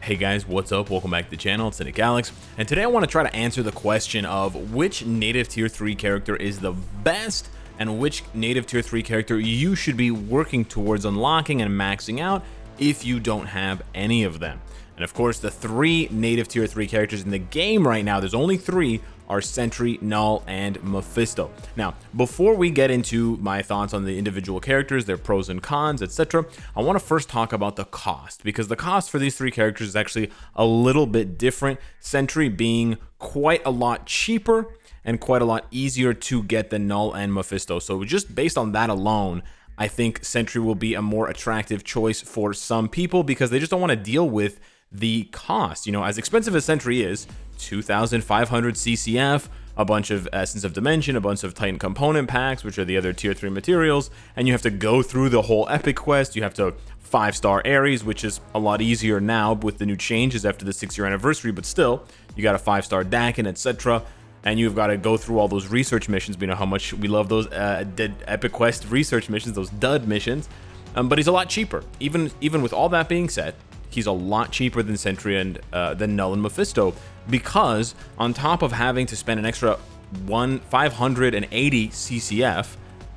Hey guys, what's up? Welcome back to the channel, it's Cynicalex, and today I want to try to answer the question of which native tier 3 character is the best and which native tier 3 character you should be working towards unlocking and maxing out if you don't have any of them. And of course, the three native tier 3 characters in the game right now, there's only three, are Sentry, Null, and Mephisto. Now, before we get into my thoughts on the individual characters, their pros and cons, etc., I want to first talk about the cost, because the cost for these three characters is actually a little bit different. Sentry being quite a lot cheaper and quite a lot easier to get than Null and Mephisto. So just based on that alone, I think Sentry will be a more attractive choice for some people because they just don't want to deal with the cost. You know, as expensive as Sentry is, 2,500 CCF, a bunch of Essence of Dimension, a bunch of Titan component packs, which are the other tier 3 materials, and you have to go through the whole epic quest. You have to 5-star Ares, which is a lot easier now with the new changes after the 6-year anniversary, but still, you got a 5-star Dakin, etc., and you've got to go through all those research missions. We know how much we love those epic quest research missions, those dud missions, but he's a lot cheaper. Even with all that being said, he's a lot cheaper than Sentry and than Null and Mephisto, because on top of having to spend an extra 580 CCF,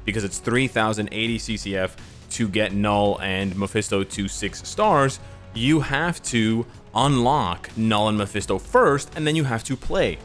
because it's 3,080 CCF to get Null and Mephisto to 6 stars, you have to unlock Null and Mephisto first, and then you have to play.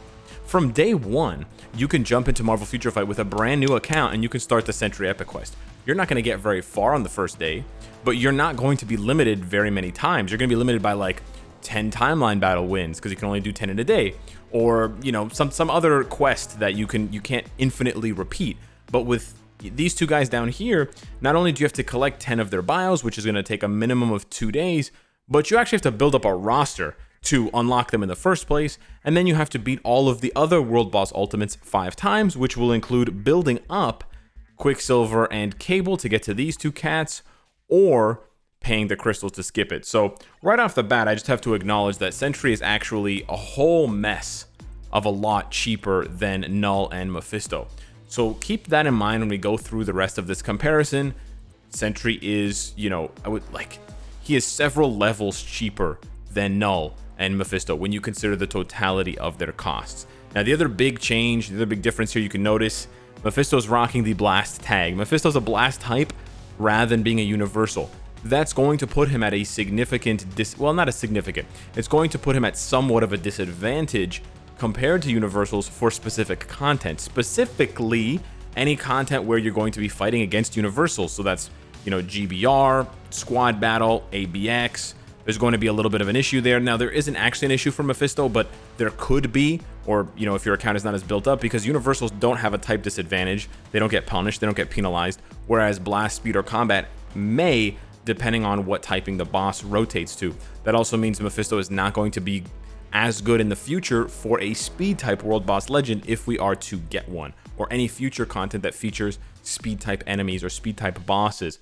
From day one, you can jump into Marvel Future Fight with a brand new account and you can start the Sentry Epic Quest. You're not going to get very far on the first day, but you're not going to be limited very many times. You're going to be limited by like 10 timeline battle wins because you can only do 10 in a day, or you know, some other quest that you can't infinitely repeat. But with these two guys down here, not only do you have to collect 10 of their bios, which is going to take a minimum of 2 days, but you actually have to build up a roster to unlock them in the first place, and then you have to beat all of the other world boss ultimates 5 times, which will include building up Quicksilver and Cable to get to these two cats, or paying the crystals to skip it. So right off the bat, I just have to acknowledge that Sentry is actually a whole mess of a lot cheaper than Null and Mephisto. So keep that in mind when we go through the rest of this comparison. Sentry is, you know, he is several levels cheaper than Null and Mephisto when you consider the totality of their costs. Now, the other big change, the other big difference here you can notice, Mephisto's rocking the blast tag. Mephisto's a blast type rather than being a universal. That's going to put him at a significant it's going to put him at somewhat of a disadvantage compared to universals for specific content, specifically any content where you're going to be fighting against universals. So that's, you know, GBR, squad battle, ABX. There's going to be a little bit of an issue there. Now, there isn't actually an issue for Mephisto, but there could be, or, you know, if your account is not as built up, because universals don't have a type disadvantage. They don't get punished, they don't get penalized, whereas blast speed or combat may, depending on what typing the boss rotates to. That also means Mephisto is not going to be as good in the future for a speed type world boss legend if we are to get one, or any future content that features speed type enemies or speed type bosses.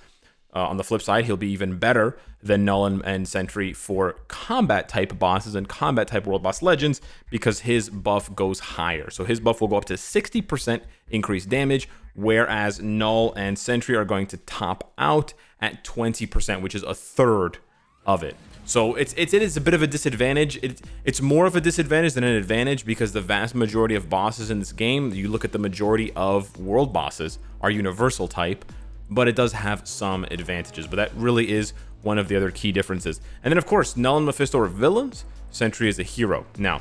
On the flip side, he'll be even better than Null and Sentry for combat type bosses and combat type world boss legends because his buff goes higher. So his buff will go up to 60% increased damage, whereas Null and Sentry are going to top out at 20%, which is a third of it. So it is a bit of a disadvantage. It's more of a disadvantage than an advantage because the vast majority of bosses in this game, you look at the majority of world bosses, are universal type, but it does have some advantages. But that really is one of the other key differences. And then, of course, Null and Mephisto are villains. Sentry is a hero. Now,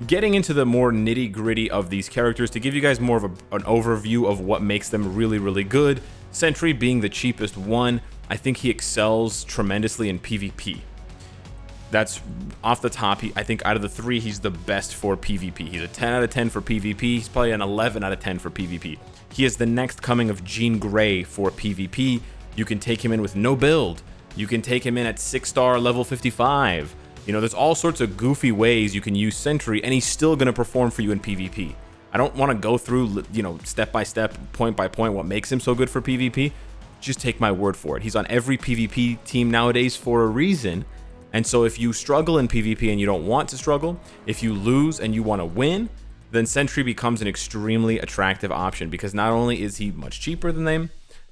getting into the more nitty-gritty of these characters, to give you guys more of an overview of what makes them really, really good, Sentry being the cheapest one, I think he excels tremendously in PvP. That's off the top. I think out of the three, he's the best for PvP. He's a 10 out of 10 for PvP. He's probably an 11 out of 10 for PvP. He is the next coming of Jean Grey for PvP. You can take him in with no build. You can take him in at 6-star level 55. You know, there's all sorts of goofy ways you can use Sentry, and he's still going to perform for you in PvP. I don't want to go through, you know, step by step, point by point, what makes him so good for PvP. Just take my word for it. He's on every PvP team nowadays for a reason. And so if you struggle in PvP and you don't want to struggle, if you lose and you want to win, then Sentry becomes an extremely attractive option because not only is he much cheaper than them,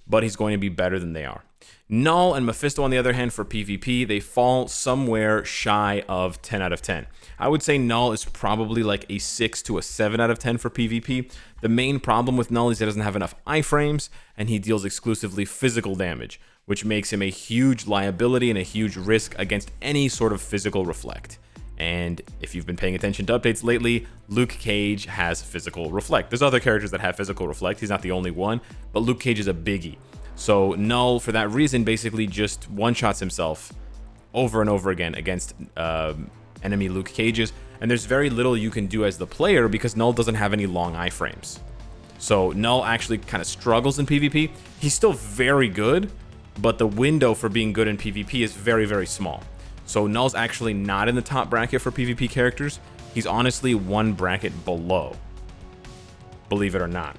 but he's going to be better than they are. Null and Mephisto, on the other hand, for PvP, they fall somewhere shy of 10 out of 10. I would say Null is probably like a 6 to a 7 out of 10 for PvP. The main problem with Null is he doesn't have enough iframes, and he deals exclusively physical damage, which makes him a huge liability and a huge risk against any sort of physical reflect. And if you've been paying attention to updates lately, Luke Cage has physical reflect. There's other characters that have physical reflect. He's not the only one, but Luke Cage is a biggie. So Null, for that reason, basically just one-shots himself over and over again against enemy Luke Cages. And there's very little you can do as the player because Null doesn't have any long iframes. So Null actually kind of struggles in PvP. He's still very good, but the window for being good in PvP is very, very small. So Null's actually not in the top bracket for PvP characters. He's honestly one bracket below, believe it or not.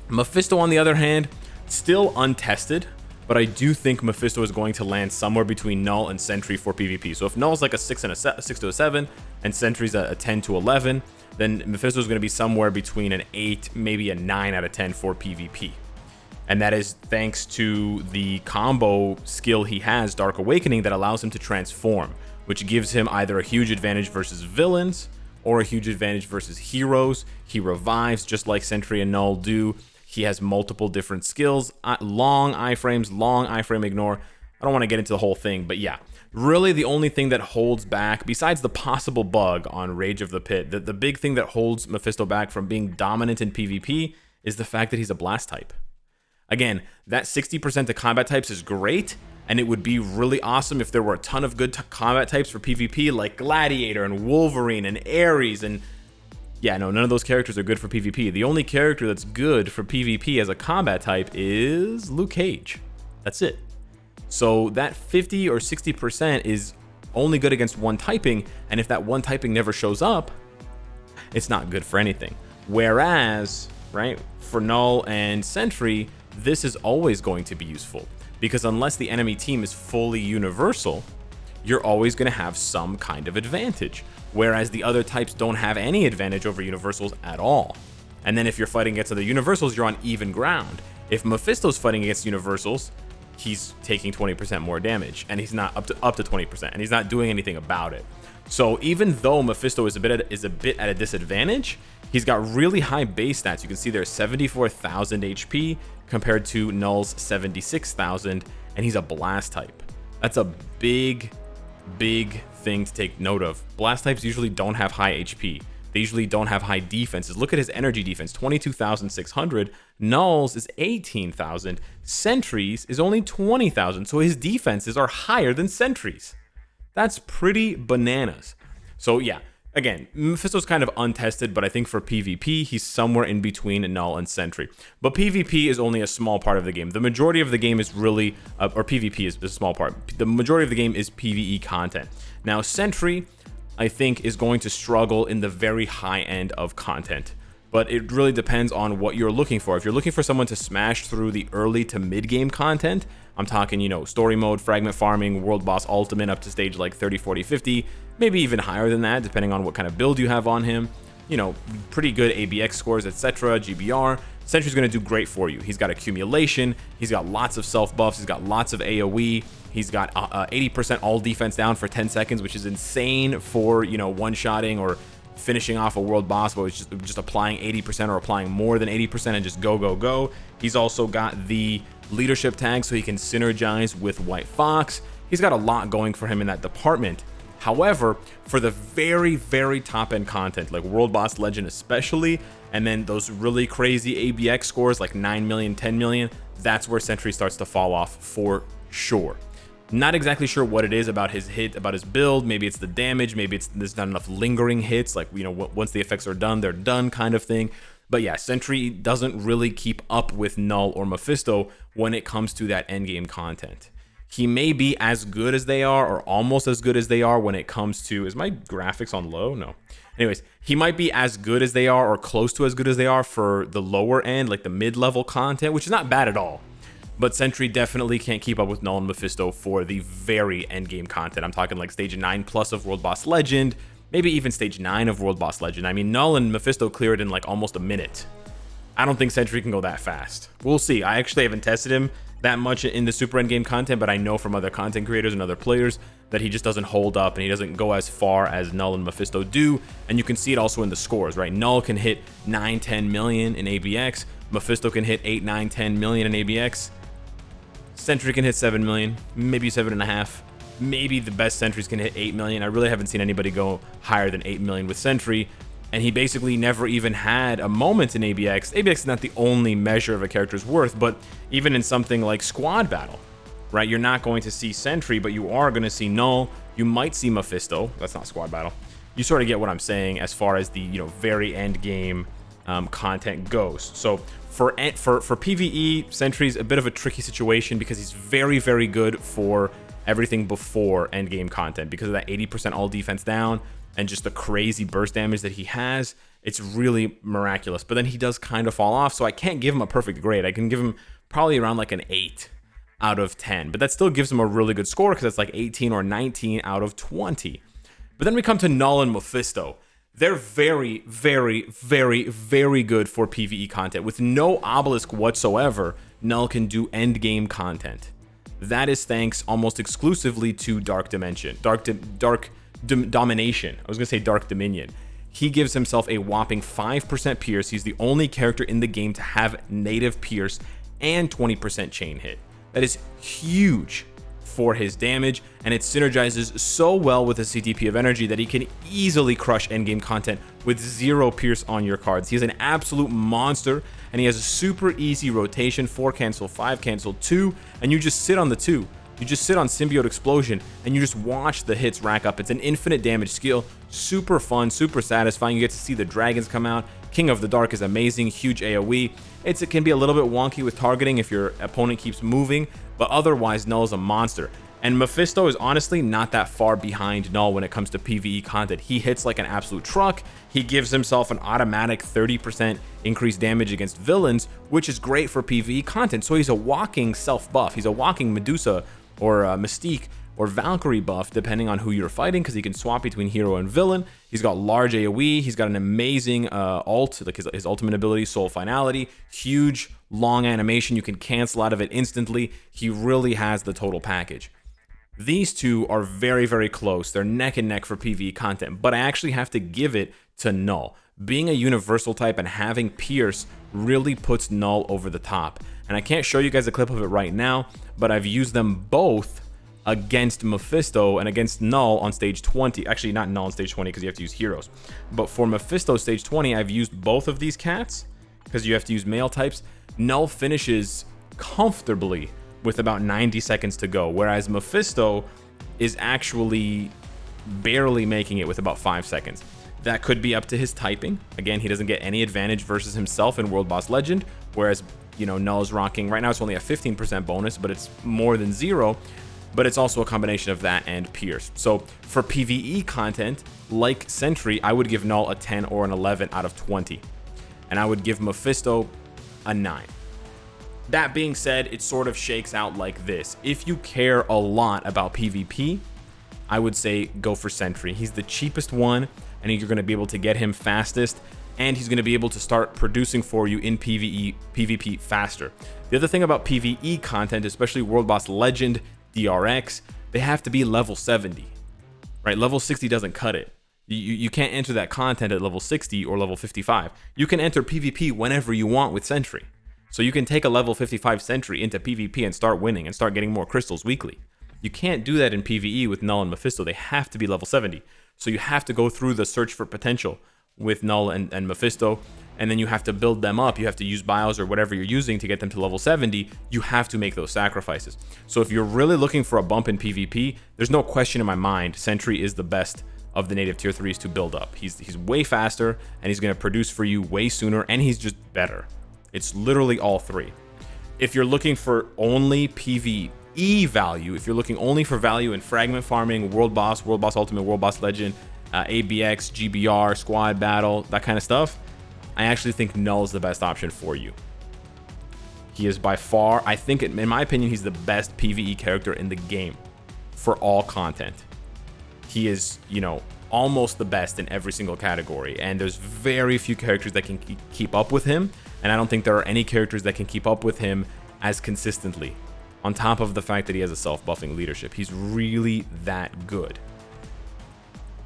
Mephisto, on the other hand, still untested, but I do think Mephisto is going to land somewhere between Null and Sentry for PvP. So if Null's like a 6 to a 7, and Sentry's a 10 to 11, then Mephisto is going to be somewhere between an 8, maybe a 9 out of 10 for PvP. And that is thanks to the combo skill he has, Dark Awakening, that allows him to transform, which gives him either a huge advantage versus villains or a huge advantage versus heroes. He revives just like Sentry and Null do. He has multiple different skills, long iframes, long iframe ignore. I don't want to get into the whole thing, but yeah. Really the only thing that holds back, besides the possible bug on Rage of the Pit, the big thing that holds Mephisto back from being dominant in PvP is the fact that he's a blast type. Again, that 60% to combat types is great, and it would be really awesome if there were a ton of good combat types for PvP like Gladiator and Wolverine and Ares, and yeah, no, none of those characters are good for PvP. The only character that's good for PvP as a combat type is Luke Cage. That's it. So that 50 or 60% is only good against one typing, and if that one typing never shows up, it's not good for anything. Whereas, right, for Null and Sentry, this is always going to be useful, because unless the enemy team is fully universal, you're always going to have some kind of advantage, whereas the other types don't have any advantage over universals at all. And then if you're fighting against other universals, you're on even ground. If Mephisto's fighting against universals, he's taking 20% more damage, and he's not up to 20%, and he's not doing anything about it. So even though Mephisto is a bit at a disadvantage, he's got really high base stats. You can see there's 74,000 HP compared to Null's 76,000, and he's a blast type. That's a big thing to take note of. Blast types usually don't have high HP. They usually don't have high defenses. Look at his energy defense, 22,600. Null's is 18,000. Sentry's is only 20,000. So his defenses are higher than Sentry's. That's pretty bananas. So yeah, again, Mephisto's kind of untested, but I think for PvP, he's somewhere in between Null and Sentry. But PvP is only a small part of the game. The majority of the game is really, or PvP is a small part. The majority of the game is PvE content. Now, Sentry, I think, is going to struggle in the very high end of content. But it really depends on what you're looking for. If you're looking for someone to smash through the early to mid-game content, I'm talking, you know, story mode, fragment farming, world boss ultimate up to stage like 30, 40, 50, maybe even higher than that, depending on what kind of build you have on him. You know, pretty good ABX scores, etc., GBR. Sentry's going to do great for you. He's got accumulation, he's got lots of self buffs, he's got lots of AoE, he's got 80% all defense down for 10 seconds, which is insane for, you know, one-shotting or finishing off a world boss, but it's just applying 80% or applying more than 80% and just go. He's also got the leadership tag, so he can synergize with White Fox. He's got a lot going for him in that department. However, for the very top end content, like World Boss Legend especially, and then those really crazy ABX scores like 9 million, 10 million, that's where Sentry starts to fall off for sure. Not exactly sure what it is about his hit, about his build. Maybe it's the damage, maybe there's not enough lingering hits, like, you know, once the effects are done, they're done kind of thing. But yeah, Sentry doesn't really keep up with Null or Mephisto when it comes to that endgame content. He may be as good as they are, or almost as good as they are when it comes to... Is my graphics on low? No. Anyways, he might be as good as they are, or close to as good as they are for the lower end, like the mid-level content, which is not bad at all. But Sentry definitely can't keep up with Null and Mephisto for the very endgame content. I'm talking like stage 9 plus of World Boss Legend, maybe even stage 9 of World Boss Legend. I mean, Null and Mephisto clear it in like almost a minute. I don't think Sentry can go that fast. We'll see. I actually haven't tested him that much in the super endgame content, but I know from other content creators and other players that he just doesn't hold up and he doesn't go as far as Null and Mephisto do. And you can see it also in the scores, right? Null can hit 9-10 million in ABX. Mephisto can hit 8-9-10 million in ABX. Sentry can hit 7 million, maybe 7.5. Maybe the best Sentries can hit 8 million. I really haven't seen anybody go higher than 8 million with Sentry. And he basically never even had a moment in ABX. ABX is not the only measure of a character's worth, but even in something like Squad Battle, right? You're not going to see Sentry, but you are going to see Null. You might see Mephisto. That's not Squad Battle. You sort of get what I'm saying as far as the very end game content goes. So for PvE, Sentry's a bit of a tricky situation because he's very, very good for everything before end game content because of that 80% all defense down and just the crazy burst damage that he has. It's really miraculous. But then he does kind of fall off, so I can't give him a perfect grade. I can give him probably around like an 8 out of 10. But that still gives him a really good score because it's like 18 or 19 out of 20. But then we come to Null and Mephisto. They're very, very, very, very good for PvE content. With no obelisk whatsoever, Null can do end game content. That is thanks almost exclusively to Dark Domination. I was gonna say Dark Dominion. He gives himself a whopping 5% pierce. He's the only character in the game to have native pierce and 20% chain hit. That is huge for his damage, and it synergizes so well with the CTP of energy that he can easily crush endgame content with 0 pierce on your cards. He's an absolute monster, and he has a super easy rotation, 4 cancel, 5 cancel, 2, and you just sit on the 2. You just sit on Symbiote Explosion and you just watch the hits rack up. It's an infinite damage skill, super fun, super satisfying. You get to see the dragons come out. King of the Dark is amazing, huge AoE. It can be a little bit wonky with targeting if your opponent keeps moving, but otherwise Null is a monster. And Mephisto is honestly not that far behind Null when it comes to PvE content. He hits like an absolute truck. He gives himself an automatic 30% increased damage against villains, which is great for PvE content. So he's a walking self-buff. He's a walking Medusa or Mystique or Valkyrie buff, depending on who you're fighting, because he can swap between hero and villain. He's got large AoE. He's got an amazing ult, like his ultimate ability, Soul Finality. Huge, long animation. You can cancel out of it instantly. He really has the total package. These two are very, very close. They're neck and neck for PvE content, but I actually have to give it to Null. Being a universal type and having Pierce really puts Null over the top. And I can't show you guys a clip of it right now, but I've used them both against Mephisto and against Null on stage 20. Actually, not Null on stage 20 because you have to use heroes. But for Mephisto stage 20, I've used both of these cats because you have to use male types. Null finishes comfortably with about 90 seconds to go, whereas Mephisto is actually barely making it with about 5 seconds. That could be up to his typing. Again, he doesn't get any advantage versus himself in World Boss Legend, whereas, Null is rocking, right now it's only a 15% bonus, but it's more than 0. But it's also a combination of that and Pierce. So for PvE content, like Sentry, I would give Null a 10 or an 11 out of 20. And I would give Mephisto a 9. That being said, it sort of shakes out like this. If you care a lot about PvP, I would say go for Sentry. He's the cheapest one, and you're going to be able to get him fastest, and he's going to be able to start producing for you in PvP faster. The other thing about PvE content, especially World Boss Legend, DRX, they have to be level 70, right? Level 60 doesn't cut it. You can't enter that content at level 60 or level 55. You can enter PvP whenever you want with Sentry. So you can take a level 55 Sentry into PvP and start winning and start getting more crystals weekly. You can't do that in PvE with Null and Mephisto. They have to be level 70. So you have to go through the search for potential with Null and Mephisto, and then you have to build them up. You have to use bios or whatever you're using to get them to level 70. You have to make those sacrifices. So if you're really looking for a bump in PvP, there's no question in my mind Sentry is the best of the native tier 3s to build up. He's way faster, and he's going to produce for you way sooner, and he's just better. It's literally all three. If you're looking for only PvE value, if you're looking only for value in fragment farming, World Boss Ultimate, World Boss Legend, ABX, GBR, Squad Battle, that kind of stuff, I actually think Null is the best option for you. He is by far, I think, in my opinion, he's the best PvE character in the game for all content. He is, almost the best in every single category, and there's very few characters that can keep up with him. and I don't think there are any characters that can keep up with him as consistently. On top of the fact that he has a self-buffing leadership, he's really that good.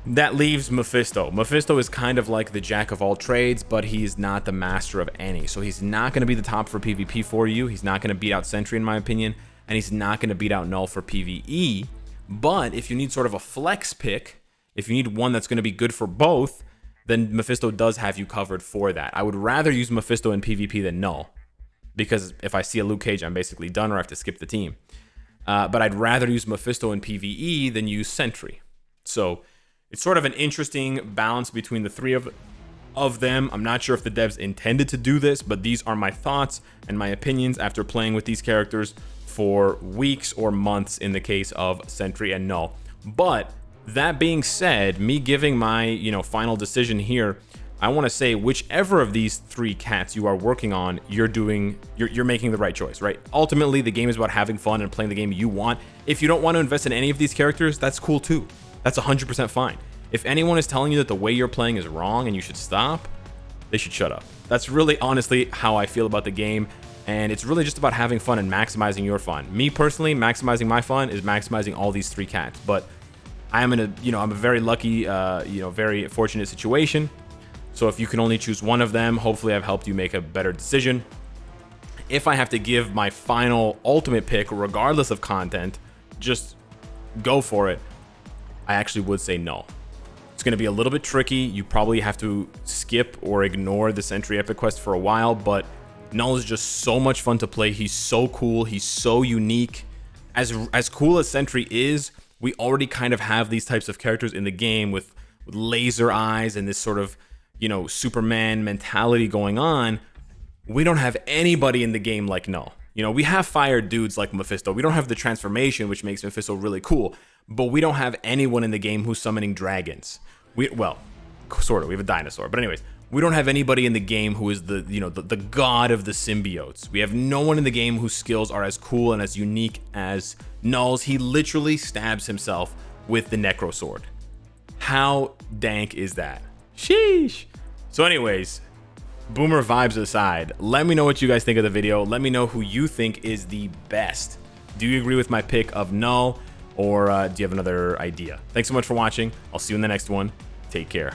That leaves Mephisto. Mephisto is kind of like the jack of all trades, but he's not the master of any. So he's not going to be the top for PvP for you. He's not going to beat out Sentry in my opinion, and he's not going to beat out Null for PvE. But if you need sort of a flex pick, if you need one that's going to be good for both, then Mephisto does have you covered for that. I would rather use Mephisto in PvP than Null, because if I see a Luke Cage, I'm basically done or I have to skip the team. But I'd rather use Mephisto in PvE than use Sentry. So it's sort of an interesting balance between the three of them. I'm not sure if the devs intended to do this, but these are my thoughts and my opinions after playing with these characters for weeks or months in the case of Sentry and Null. But that being said, me giving my final decision here, I want to say whichever of these three cats you are working on, you're making the right choice, right? Ultimately, the game is about having fun and playing the game you want. If you don't want to invest in any of these characters, that's cool too. That's 100% fine. If anyone is telling you that the way you're playing is wrong and you should stop, they should shut up. That's really honestly how I feel about the game, and it's really just about having fun and maximizing your fun. Me personally, maximizing my fun is maximizing all these three cats, but I am in a, I'm a very lucky, very fortunate situation. So if you can only choose one of them, hopefully I've helped you make a better decision. If I have to give my final ultimate pick, regardless of content, just go for it. I actually would say Null. It's going to be a little bit tricky. You probably have to skip or ignore the Sentry Epic Quest for a while, but Null is just so much fun to play. He's so cool. He's so unique. As cool as Sentry is, we already kind of have these types of characters in the game with laser eyes and this sort of, Superman mentality going on. We don't have anybody in the game like Null. We have fire dudes like Mephisto. We don't have the transformation, which makes Mephisto really cool, but we don't have anyone in the game who's summoning dragons. Well, sort of. We have a dinosaur, but anyways, we don't have anybody in the game who is the god of the symbiotes. We have no one in the game whose skills are as cool and as unique as Null's. He literally stabs himself with the Necro Sword. How dank is that? Sheesh. So anyways, Boomer vibes aside, let me know what you guys think of the video. Let me know who you think is the best. Do you agree with my pick of Null, or do you have another idea? Thanks so much for watching. I'll see you in the next one. Take care.